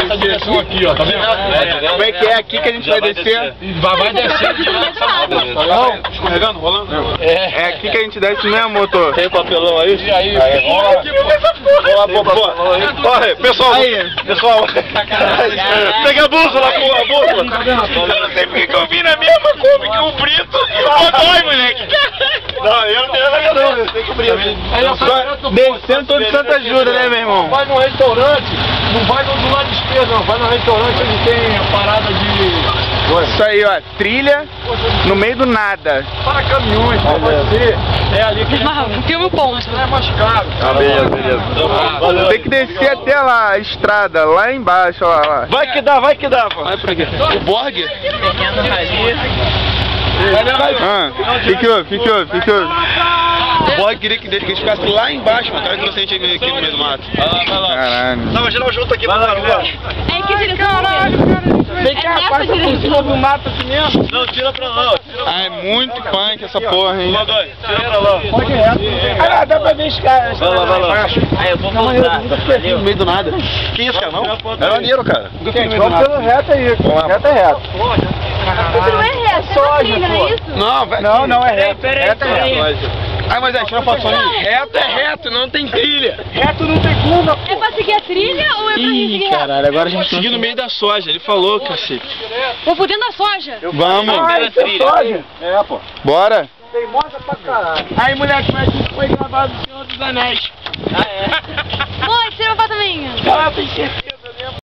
essa direção aqui, ó, tá vendo? Como é que é aqui que a gente vai descer? Vai descendo direto. Não, escorregando, rolando? É aqui que a gente desce mesmo, motor. Tem papelão aí? E aí, Vamos lá, pô. Corre, pessoal. Pessoal. Pega a bússola, pô, a bússola. Eu não sei porque que eu vim na mesma Kombi que o Brito e o Godoy, moleque. Não, eu não tenho nada não, eu sei que o Brito. Descendo todo Santa Ajuda, né, meu irmão? Vai no restaurante, não vai do lado esquerdo, não. Vai no restaurante onde tem a parada de... Isso aí, ó, trilha no meio do nada. Para caminhões, pode ser. É ali que Filme o ponto. é mais caro. Beleza. Tem que descer até lá, a estrada, lá embaixo, ó lá. Vai que dá, pô. Vai pra quê? O Borg? Pequeno rali. Fique. O Borg queria que ele ficasse lá embaixo, mas cara que você aqui no meio do mato. Vai lá. Caralho. Não, vai geral junto aqui, vai lá. É que direção? Vem cá, passa por cima do mato assim mesmo. Não, tira pra lá, ó. Ah, é muito punk essa porra, hein? Godoy, tira pra lá. Pode reto. Ah, dá pra ver os caras. Vai lá. Aí eu vou voltar. No meio do nada. Que isso, cara? Não? É maneiro, cara. Vamos pelo reto aí. Reto é reto. Isso não é reto, é uma trilha, não é isso? Não, é reto. Reto é reto. Ah, mas tira a foto só aí. Reto é reto, não tem trilha. Reto não tem curva. É pra seguir a trilha ou é pra seguir reto? Caralho, agora a gente Seguir no meio da soja, ele falou, cacete. Vou por dentro da soja. Vamos. Soja? É, pô. Bora. Teimosa pra caralho. Aí, moleque, como é que foi gravado o Senhor dos Anéis? Oi, tira uma foto minha. Ah, tem certeza.